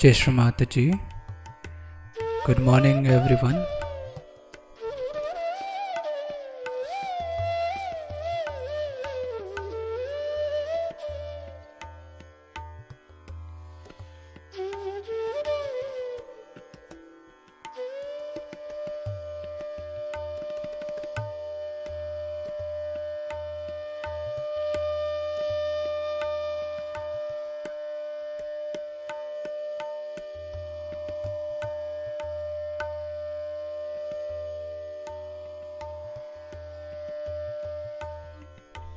Jai Shri Mataji. Good morning, everyone.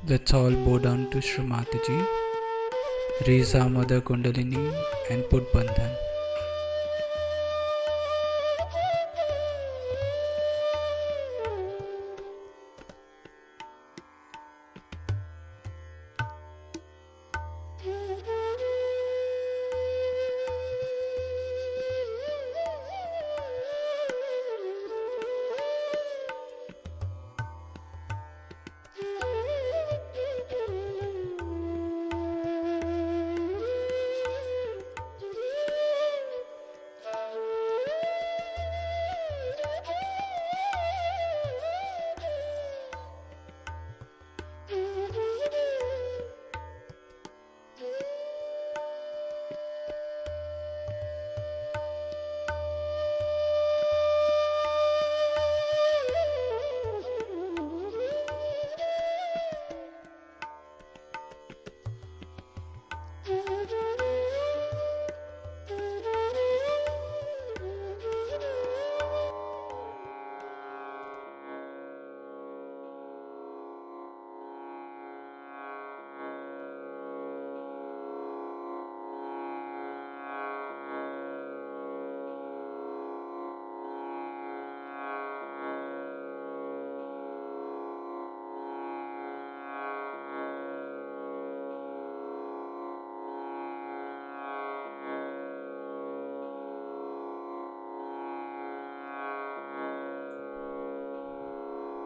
Let's all bow down to Shri Mataji, raise our Mother Kundalini and put Bandhan.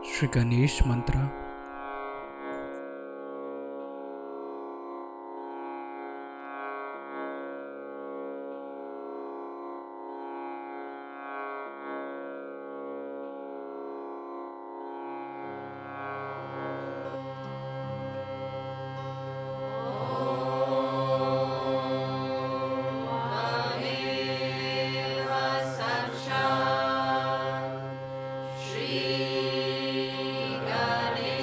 Shri Ganesh Mantra. Shri Ganesh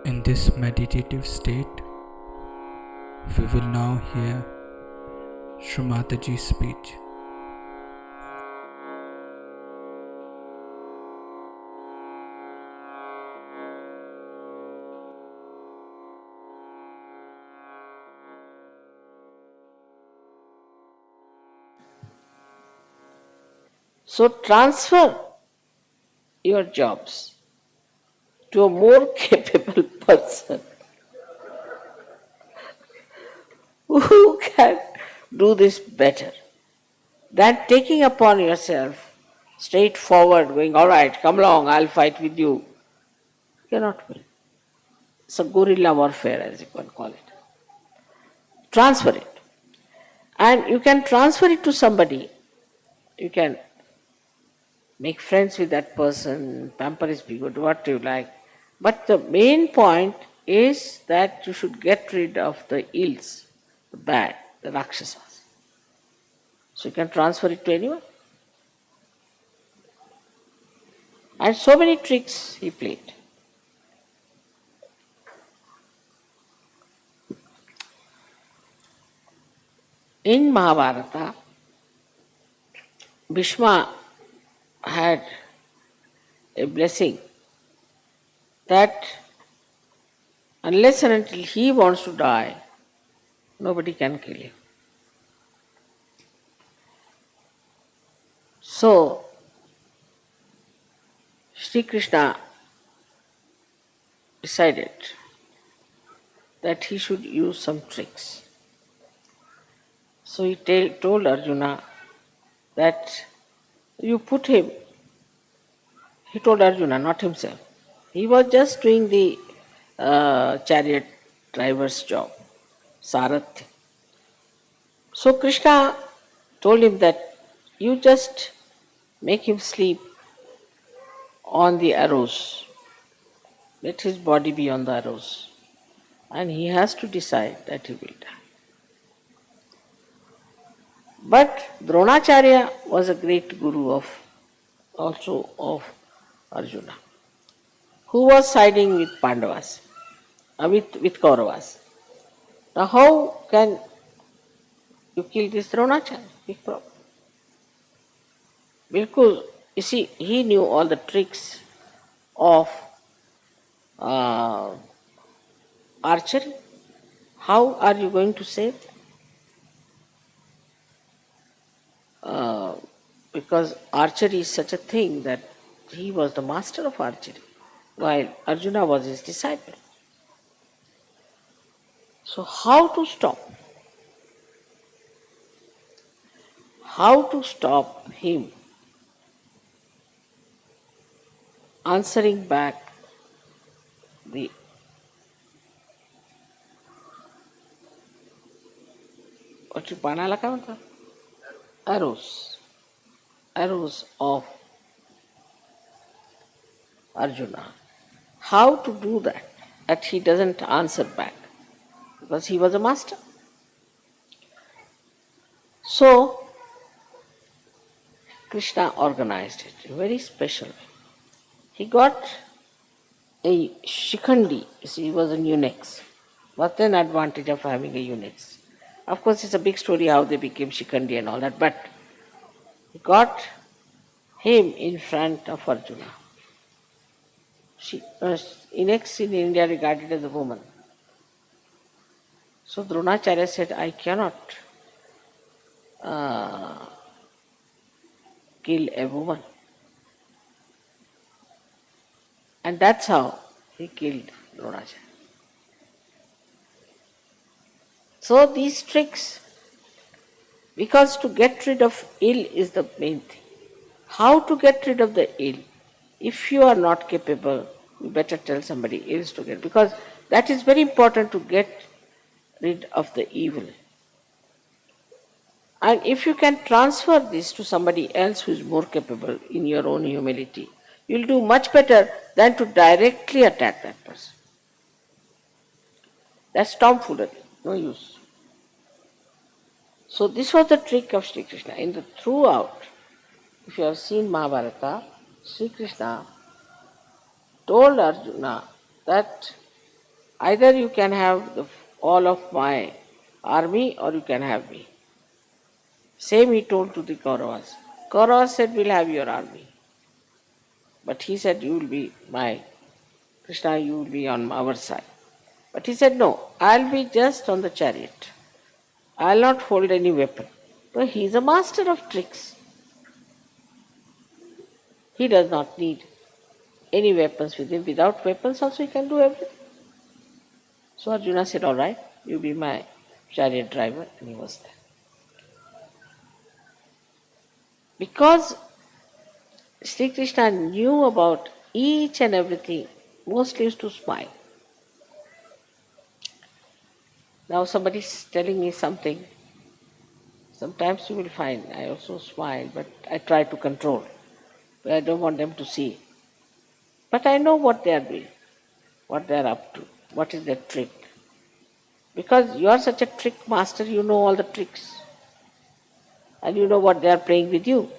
In this meditative state, we will now hear Srimataji's speech. So transfer your jobs to a more capable person who can do this better than taking upon yourself straightforward, going, all right, come along, I'll fight with you. You cannot win. It's a guerrilla warfare, as you can call it. Transfer it. And you can transfer it to somebody. You can make friends with that person, pamper his ego, do what you like. But the main point is that you should get rid of the ills, the bad, the Rakshasas. So you can transfer it to anyone. And so many tricks he played. In Mahabharata, Bhishma had a blessing that unless and until he wants to die, nobody can kill him. So, Sri Krishna decided that he should use some tricks. So he told Arjuna that you put him, he told Arjuna, not himself. He was just doing the chariot driver's job, Sarathi. So Krishna told him that you just make him sleep on the arrows. Let his body be on the arrows. And he has to decide that he will die. But Dronacharya was a great guru also of Arjuna, who was siding with Pandavas, with Kauravas. Now how can you kill this Dronacharya? Big problem. Because, you see, he knew all the tricks of archery. How are you going to save? Because archery is such a thing that he was the master of archery, while Arjuna was his disciple. So how to stop? How to stop him answering back the arrows of Arjuna. How to do that he doesn't answer back, because he was a master. So Krishna organized it in a very special way. He got a shikhandi. You see, he was a eunuch. What an advantage of having a eunuch. Of course, it's a big story how they became shikhandi and all that, but he got him in front of Arjuna. Eunuchs in India regarded as a woman. So Dronacharya said, I cannot kill a woman. And that's how he killed Dronacharya. So these tricks, because to get rid of ill is the main thing. How to get rid of the ill? If you are not capable, you better tell somebody else to get, because that is very important to get rid of the evil. And if you can transfer this to somebody else who is more capable in your own humility, you'll do much better than to directly attack that person. That's tomfoolery, no use. So this was the trick of Sri Krishna. Throughout, if you have seen Mahabharata, Sri Krishna told Arjuna that Either you can have all of my army or you can have me. Same he told to the Kauravas. Kauravas said, we'll have your army. But he said, you will be my, Krishna, you will be on our side. But he said, no, I'll be just on the chariot. I'll not hold any weapon. So he's a master of tricks. He does not need any weapons with him. Without weapons also he can do everything. So Arjuna said, all right, you be my chariot driver, and he was there. Because Sri Krishna knew about each and everything, mostly used to smile. Now somebody is telling me something. Sometimes you will find I also smile, but I try to control. But I don't want them to see. But I know what they are doing, what they are up to, what is their trick. Because you are such a trick master, you know all the tricks. And you know what they are playing with you.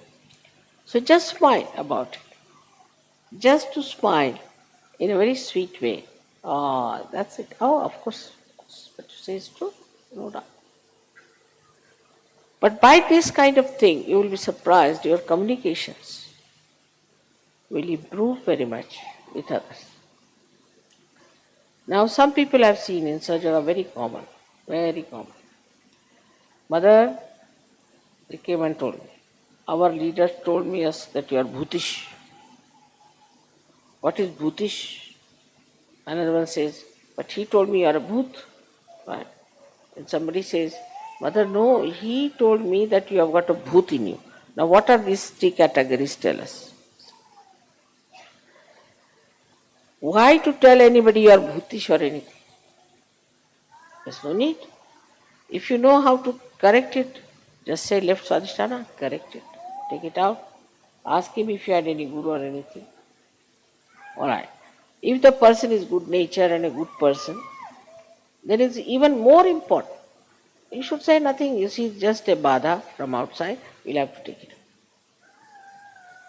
So just smile about it. Just to smile in a very sweet way. Oh, that's it. Oh, of course. What you say is true. No doubt. But by this kind of thing, you will be surprised your communications will improve very much with others. Now, some people I've seen in surgery are very common. Very common. Mother, they came and told me. Our leader told me us that you are bhutish. What is bhutish? Another one says, but he told me you are a bhoot. Right? And somebody says, Mother, no, he told me that you have got a bhoot in you. Now what are these three categories? Tell us. Why to tell anybody you are bhutish or anything? There's no need. If you know how to correct it, just say left swadhisthana, correct it. Take it out. Ask him if you had any guru or anything. Alright. If the person is good nature and a good person, then it's even more important. You should say nothing. You see, just a bada from outside, we'll have to take it.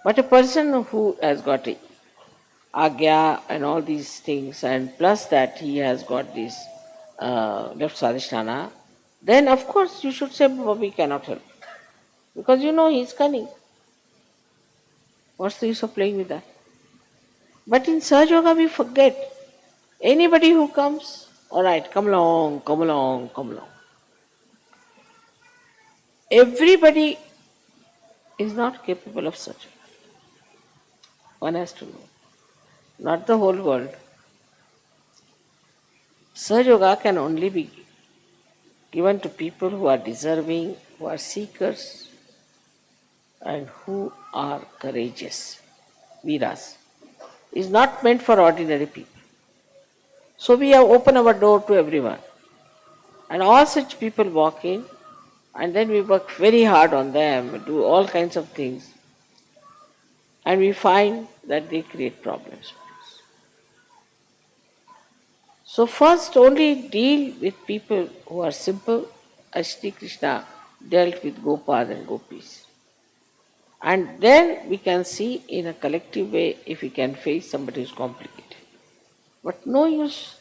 But a person who has got a agya and all these things, and plus that he has got this left swadhisthana, then of course you should say, we cannot help. Because you know he is cunning. What's the use of playing with that? But in Sahaja Yoga we forget. Anybody who comes, alright, come along, come along, come along. Everybody is not capable of such. One has to know. Not the whole world. Sahaja Yoga can only be given to people who are deserving, who are seekers, and who are courageous. Viras. Is not meant for ordinary people. So we have opened our door to everyone. And all such people walk in, and then we work very hard on them, do all kinds of things. And we find that they create problems for us. So first only deal with people who are simple, as Sri Krishna dealt with Gopas and Gopis. And then we can see in a collective way if we can face somebody who is complicated. But no use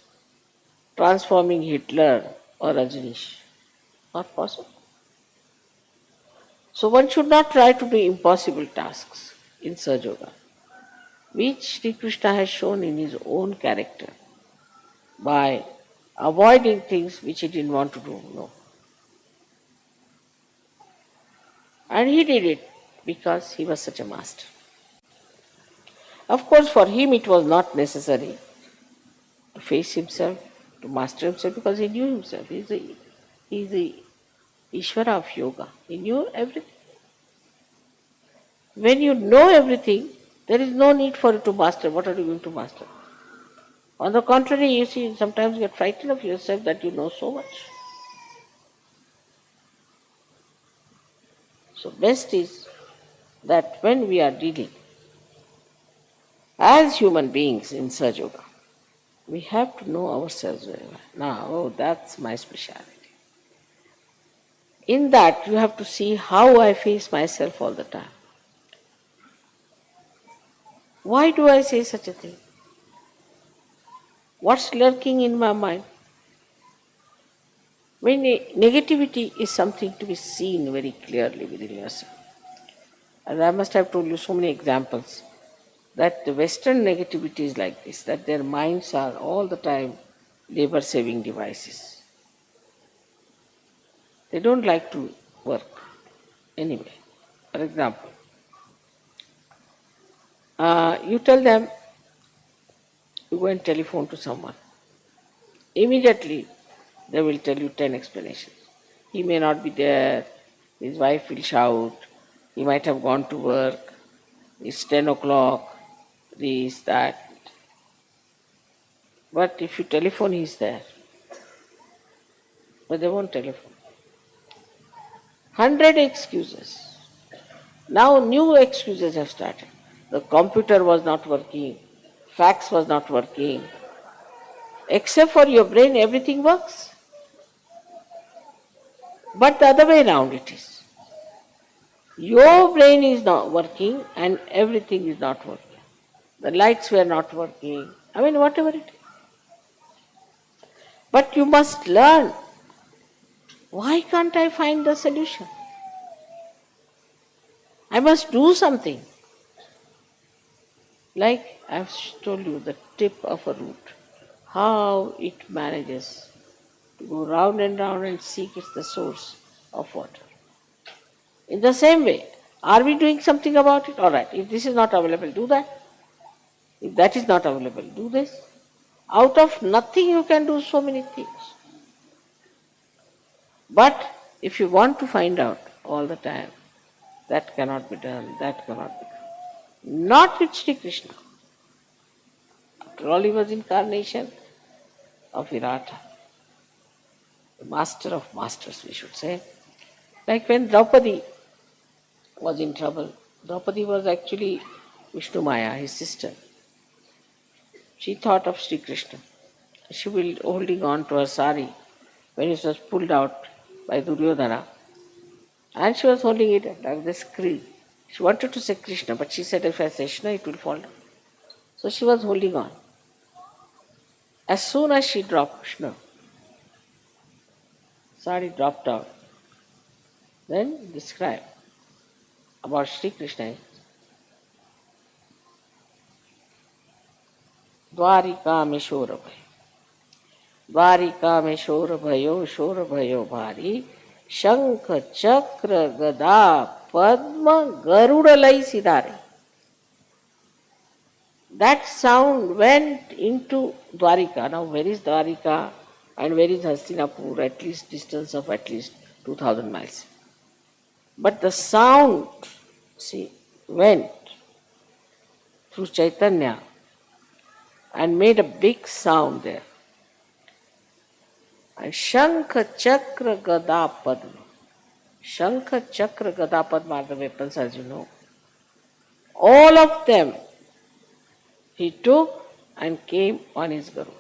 transforming Hitler or Rajneesh. Not possible. So one should not try to do impossible tasks in Sahaja Yoga, which Sri Krishna has shown in his own character by avoiding things which he didn't want to do. No. And he did it because he was such a master. Of course, for him it was not necessary to face himself, to master himself, because he knew himself. He's the Ishvara of yoga. He knew everything. When you know everything, there is no need for you to master. What are you going to master? On the contrary, you see, sometimes you get frightened of yourself that you know so much. So best is that when we are dealing as human beings in Sahaja Yoga, we have to know ourselves very well. Now, that's my speciality. In that, you have to see how I face myself all the time. Why do I say such a thing? What's lurking in my mind? When negativity is something to be seen very clearly within yourself. And I must have told you so many examples that the Western negativity is like this, that their minds are all the time labor saving devices. They don't like to work anyway. For example, you tell them, you go and telephone to someone. Immediately, they will tell you 10 explanations. He may not be there, his wife will shout, he might have gone to work, it's 10 o'clock, this, that. But if you telephone, he's there. But they won't telephone. 100 excuses. Now new excuses have started. The computer was not working, fax was not working. Except for your brain, everything works. But the other way around it is. Your brain is not working and everything is not working. The lights were not working. I mean, whatever it is. But you must learn. Why can't I find the solution? I must do something. Like I've told you, the tip of a root, how it manages to go round and seek it's the source of water. In the same way, are we doing something about it? All right, if this is not available, do that. If that is not available, do this. Out of nothing you can do so many things. But if you want to find out all the time, that cannot be done, that cannot be done. Not with Sri Krishna. After all, he was incarnation of Virata, the master of masters, we should say. Like when Draupadi was in trouble, Draupadi was actually Vishnu Maya, his sister. She thought of Sri Krishna. She was holding on to her sari when it was pulled out by Duryodhana. And she was holding it like this screen. She wanted to say Krishna, but she said, if I say Krishna, it will fall down. So she was holding on. As soon as she dropped Krishna, sari dropped out. Then describe about Sri Krishna. Dwarika में शोर भयो, द्वारिका में शोर भयो भारी, शंख चक्र गदा padma garuda lai sidare. That sound went into Dwarika. Now where is Dwarika and where is Hastinapur? At least distance of at least 2000 miles. But the sound, see, went through Chaitanya and made a big sound there. And Shankha Chakra Gada Padma. Shankha Chakra Gada Padma are the weapons, as you know. All of them he took and came on his Garuda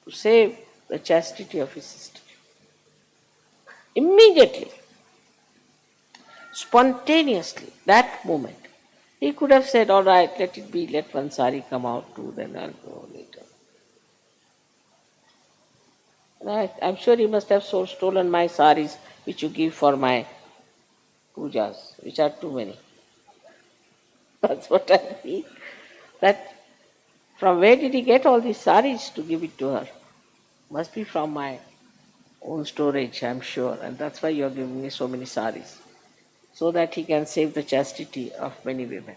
to save the chastity of his sister. Immediately, spontaneously, that moment, he could have said, all right, let it be, let one sari come out too, then I'll go later. I'm sure he must have stolen my saris which you give for my pujas, which are too many. That's what I mean. That from where did he get all these saris to give it to her? Must be from my own storage, I'm sure, and that's why you're giving me so many saris, so that he can save the chastity of many women.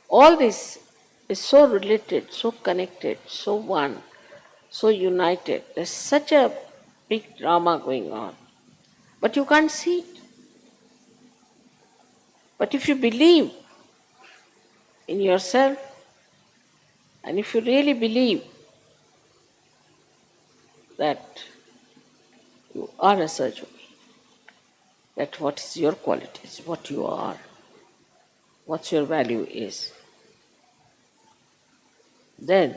All this is so related, so connected, so one, so united. There's such a big drama going on, but you can't see it. But if you believe in yourself, and if you really believe that you are a Sahajyogi, that what is your qualities, what you are, what your value is, then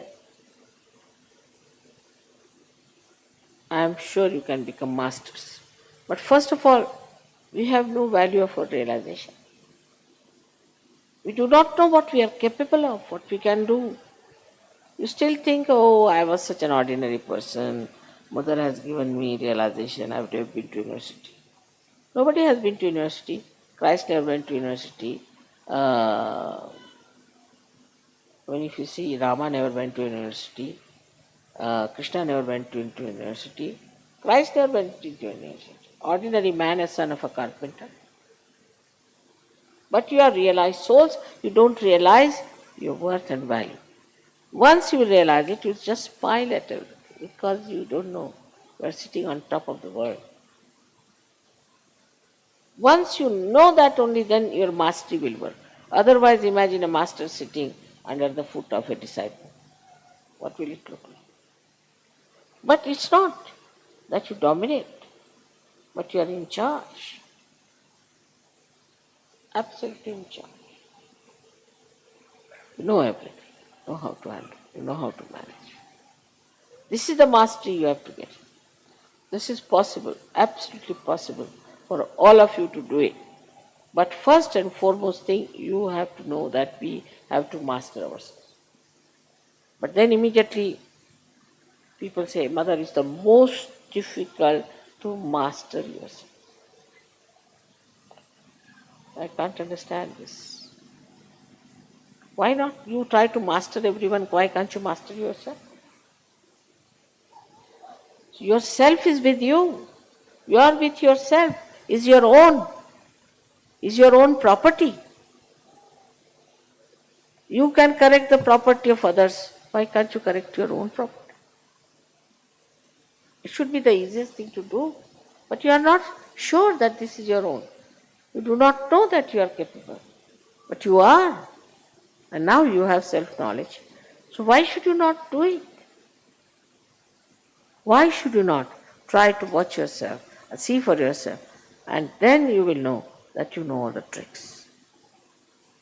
I am sure you can become masters. But first of all, we have no value of our realization. We do not know what we are capable of, what we can do. You still think, oh, I was such an ordinary person. Mother has given me realization I would have been to university. Nobody has been to university. Christ never went to university. Uh, when if you see Rama never went to university, Krishna never went to into university, Christ never went into university. Ordinary man, a son of a carpenter. But you are realized souls, you don't realize your worth and value. Once you realize it, you just smile at everything because you don't know you are sitting on top of the world. Once you know that, only then your mastery will work. Otherwise, imagine a master sitting under the foot of a disciple. What will it look like? But it's not that you dominate, but you are in charge. Absolutely in charge. You know everything. You know how to handle. You know how to manage. This is the mastery you have to get. This is possible, absolutely possible for all of you to do it. But first and foremost thing, you have to know that we have to master ourselves. But then immediately people say, Mother, it's the most difficult to master yourself. I can't understand this. Why not you try to master everyone? Why can't you master yourself? Yourself is with you. You are with yourself. Is your own. Is your own property. You can correct the property of others. Why can't you correct your own property? It should be the easiest thing to do. But you are not sure that this is your own. You do not know that you are capable. But you are. And now you have self-knowledge. So why should you not do it? Why should you not try to watch yourself and see for yourself? And then you will know that you know all the tricks.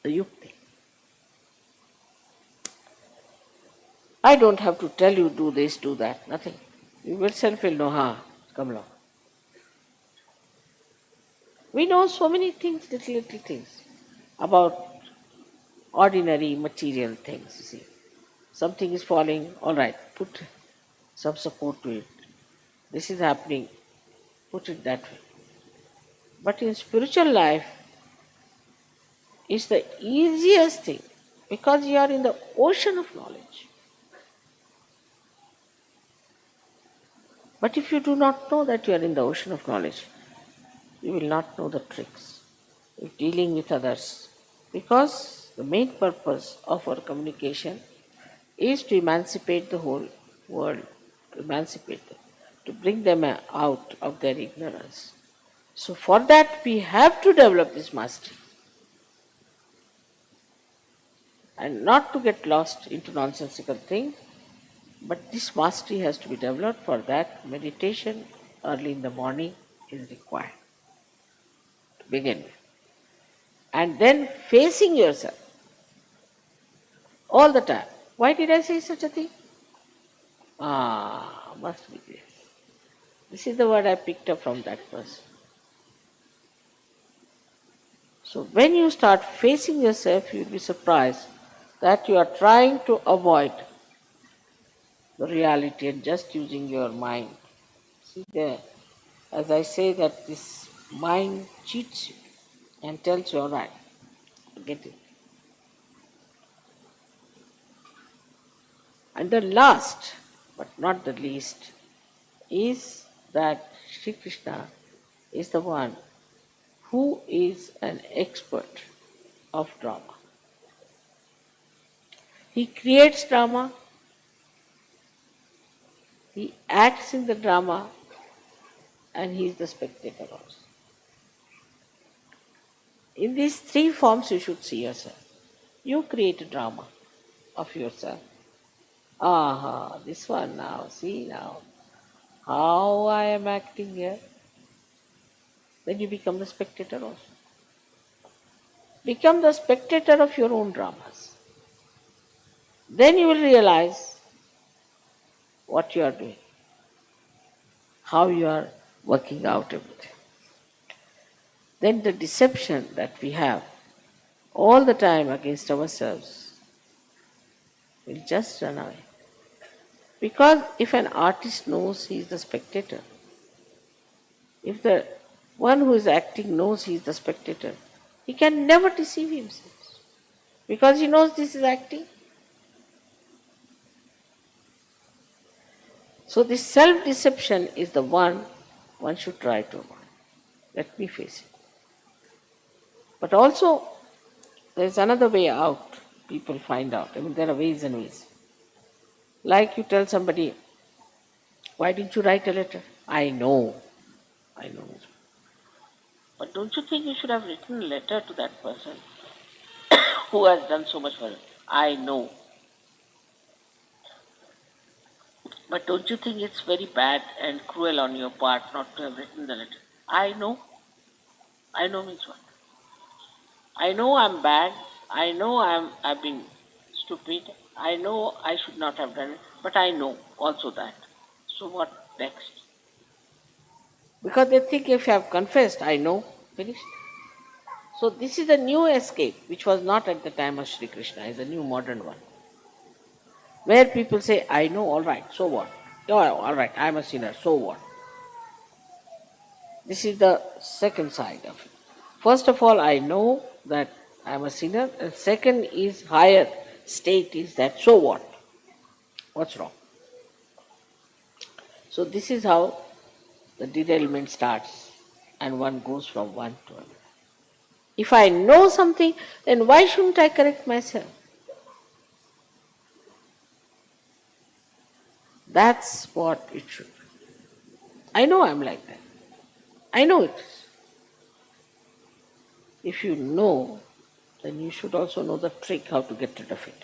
The yukti. I don't have to tell you do this, do that, nothing. You yourself will know, come along. We know so many things, little things, about ordinary material things, you see. Something is falling, all right, put some support to it. This is happening, put it that way. But in spiritual life, it's the easiest thing because you are in the ocean of knowledge. But if you do not know that you are in the ocean of knowledge, you will not know the tricks of dealing with others. Because the main purpose of our communication is to emancipate the whole world, to emancipate them, to bring them out of their ignorance. So for that we have to develop this mastery. And not to get lost into nonsensical things, but this mastery has to be developed. For that, meditation early in the morning is required to begin with. And then facing yourself all the time. Why did I say such a thing? Must be this. This is the word I picked up from that person. So when you start facing yourself, you'll be surprised that you are trying to avoid the reality and just using your mind. See there, as I say that this mind cheats you and tells you, all right, forget it. And the last, but not the least, is that Sri Krishna is the one who is an expert of drama. He creates drama, he acts in the drama, and he is the spectator also. In these three forms you should see yourself. You create a drama of yourself. This one now, see now, how I am acting here. Then you become the spectator also. Become the spectator of your own dramas. Then you will realize what you are doing, how you are working out everything. Then the deception that we have all the time against ourselves will just run away. Because if an artist knows he is the spectator, if the one who is acting knows he is the spectator, he can never deceive himself because he knows this is acting. So this self-deception is the one should try to avoid. Let me face it. But also, there is another way out. People find out. There are ways and ways. Like you tell somebody, why didn't you write a letter? I know. I know. But don't you think you should have written a letter to that person who has done so much for you? I know. But don't you think it's very bad and cruel on your part not to have written the letter? I know. I know means what? I know I'm bad. I know I've been stupid. I know I should not have done it. But I know also that. So what next? Because they think if you have confessed, I know, finished. So this is a new escape, which was not at the time of Sri Krishna. It's a new modern one. Where people say, I know, all right, so what? Oh, all right, I'm a sinner, so what? This is the second side of it. First of all, I know that I'm a sinner. And second is higher state is that, so what? What's wrong? So this is how the derailment starts and one goes from one to another. If I know something, then why shouldn't I correct myself? That's what it should be. I know I'm like that. I know it. If you know, then you should also know the trick how to get rid of it.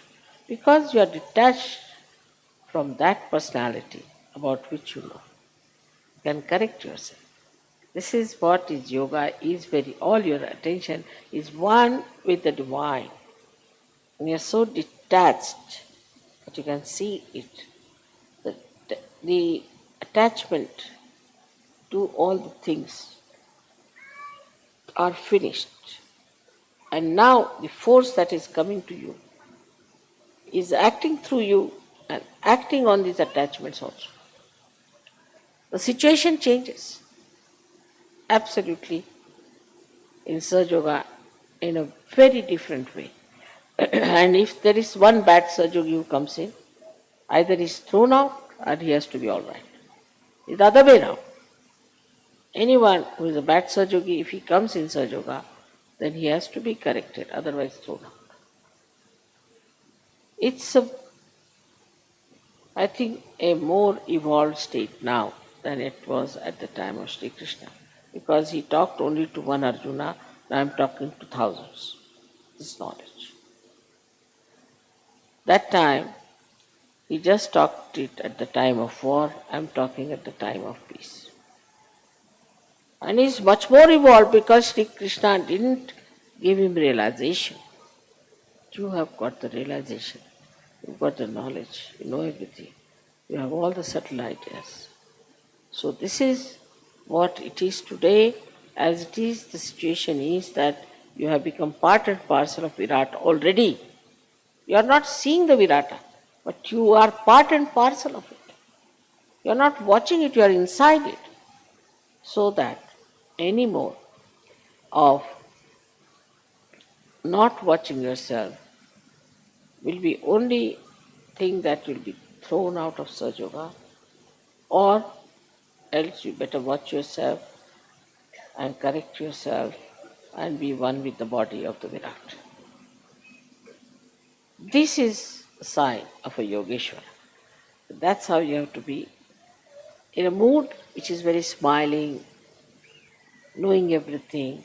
Because you are detached from that personality about which you know. You can correct yourself. This is what is yoga, is very, all your attention is one with the divine. And you're so detached that you can see it. The attachment to all the things are finished. And now the force that is coming to you is acting through you and acting on these attachments also. The situation changes absolutely in Sahaja Yoga in a very different way. And if there is one bad Sahaja Yogi who comes in, either he is thrown out or he has to be all right. It's the other way now. Anyone who is a bad Sahaja Yogi, if he comes in Sahaja Yoga, then he has to be corrected, otherwise thrown out. It's I think, a more evolved state now than it was at the time of Sri Krishna. Because he talked only to one Arjuna, now I'm talking to thousands. This knowledge. That time, he just talked it at the time of war, I'm talking at the time of peace. And he's much more evolved because Sri Krishna didn't give him realization. You have got the realization, you've got the knowledge, you know everything, you have all the subtle ideas. So this is what it is today. As it is, the situation is that you have become part and parcel of Virat already. You are not seeing the Virata, but you are part and parcel of it. You are not watching it, you are inside it. So that any more of not watching yourself will be only thing that will be thrown out of Sahaja Yoga, or else you better watch yourself and correct yourself and be one with the body of the Virat. This is a sign of a Yogeshwara. That's how you have to be in a mood which is very smiling, knowing everything,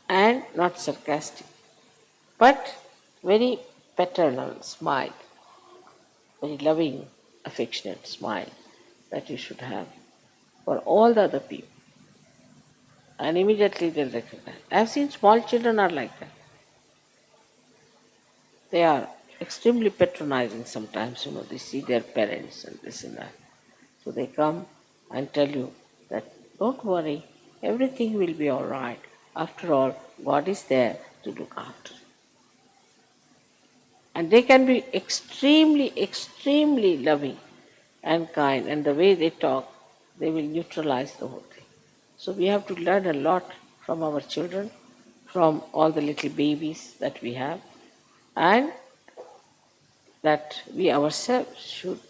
and not sarcastic, but very paternal smile, very loving, affectionate smile that you should have for all the other people. And immediately they'll recognize. I've seen small children are like that. They are extremely patronizing sometimes, they see their parents and this and that. So they come and tell you that don't worry, everything will be all right. After all, God is there to look after. And they can be extremely, extremely loving and kind, and the way they talk, they will neutralize the whole thing. So we have to learn a lot from our children, from all the little babies that we have, and that we ourselves should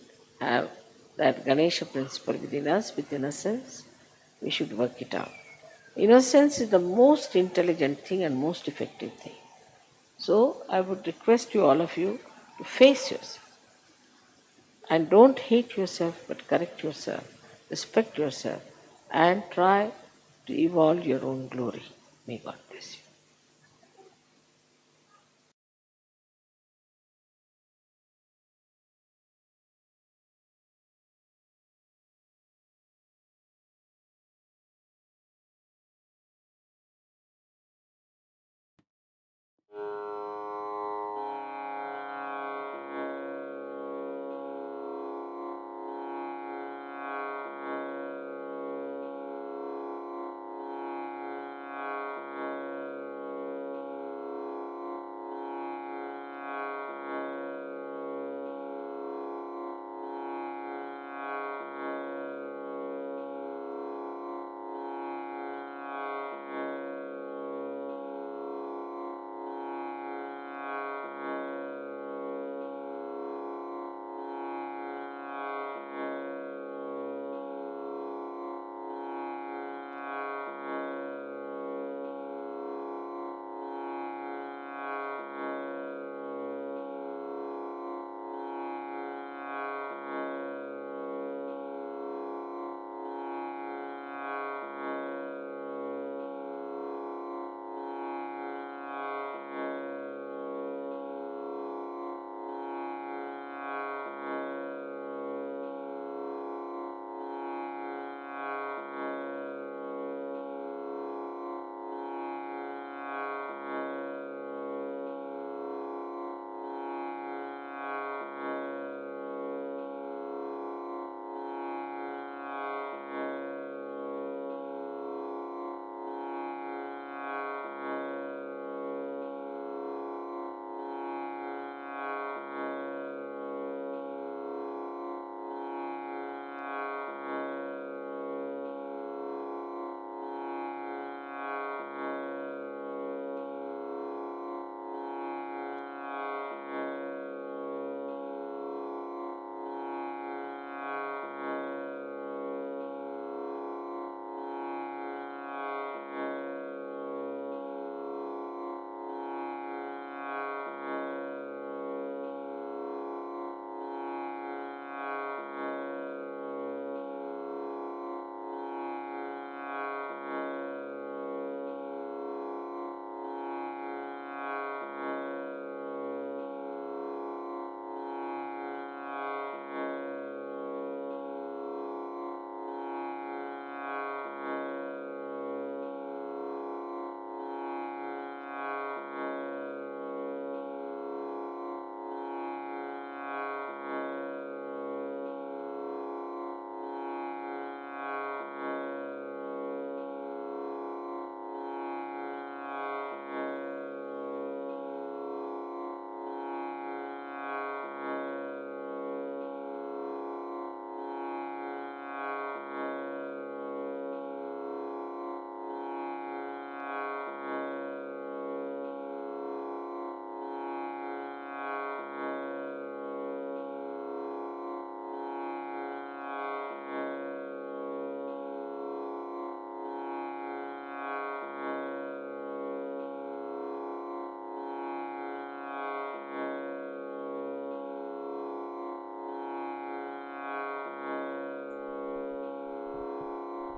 have that Ganesha principle within us, with innocence. We should work it out. Innocence is the most intelligent thing and most effective thing. So I would request you, all of you, to face yourself. And don't hate yourself, but correct yourself, respect yourself, and try to evolve your own glory. May God bless you.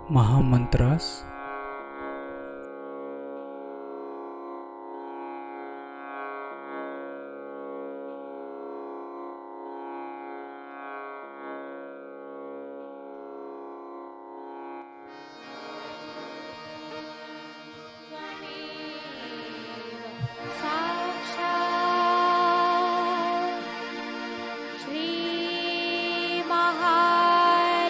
Mahamantras. Shri Mahalakshmi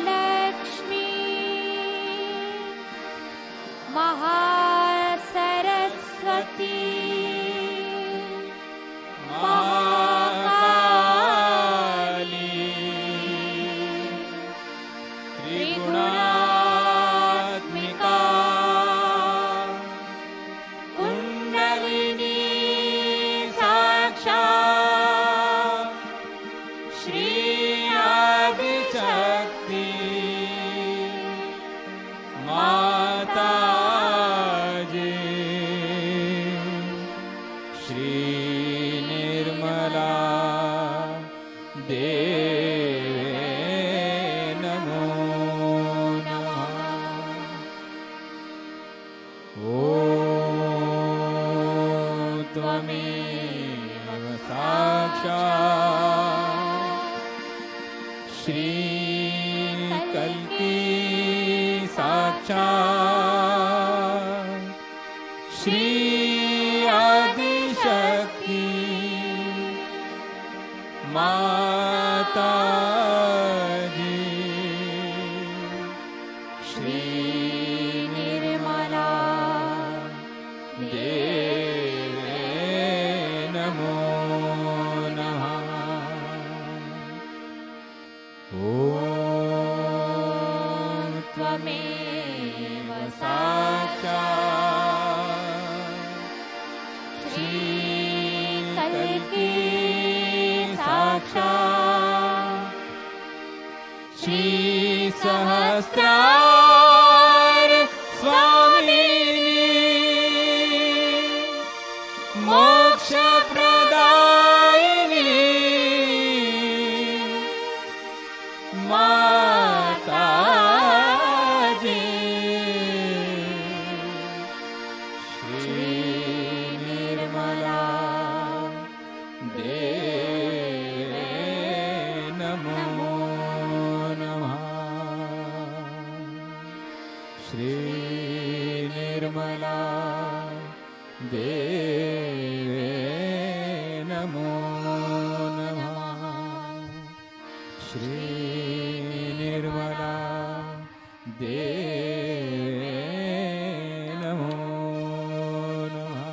ॐ त्वमेव साक्षात् श्रीकल्की साक्षात् श्री आदिशक्ति माता जी श्री निर्मला देवे नमो नमः। ॐ त्वमेव साक्षात् श्रीकल्की साक्षात् श्री सहस्रार स्वामिनी मोक्ष प्रदायिनी माता जी श्री निर्मला देवे नमो नमः। श्री निर्मला देवे नमो नमः। श्री निर्मला देवे नमो नमः।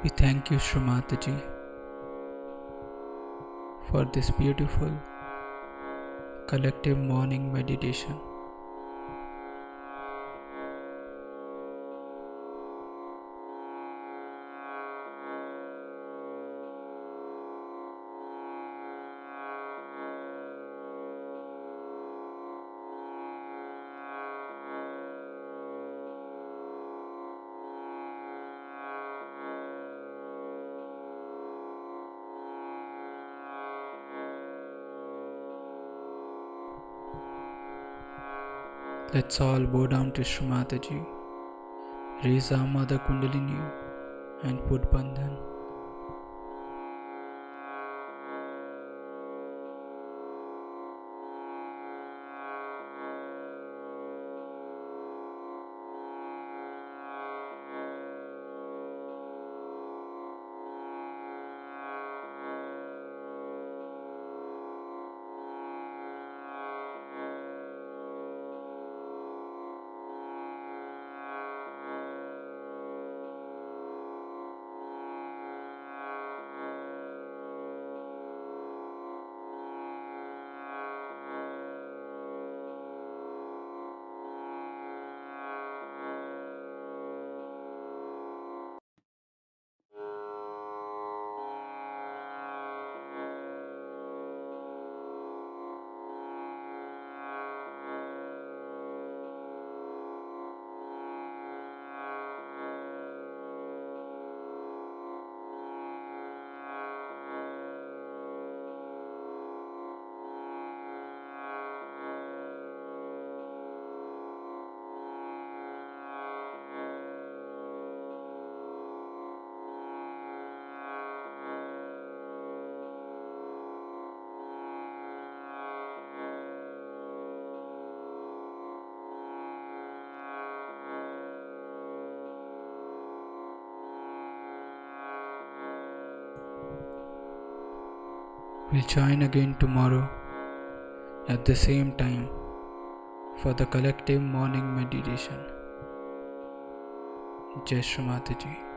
We thank you, Shri Mataji, for this beautiful collective morning meditation. Let's all bow down to Shri Mataji, raise our Mother Kundalini and put Bandhan. We'll join again tomorrow at the same time for the collective morning meditation. Jai Shri Mataji.